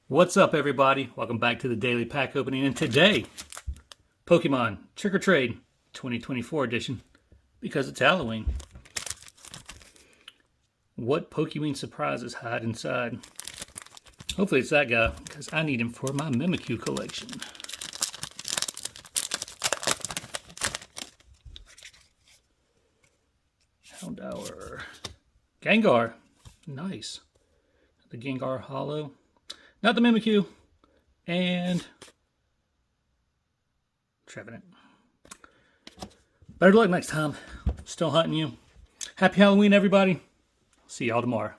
What's up, everybody? Welcome back to the Daily Pack Opening. And today, Pokemon Trick or Trade 2024 edition, because it's Halloween. What Pokemon surprises hide inside? Hopefully it's that guy, because I need him for my Mimikyu collection. Houndour. Gengar. Nice. The Gengar Hollow. Not the Mimikyu. And Trevenant. Better luck next time. Still hunting you. Happy Halloween, everybody. See y'all tomorrow.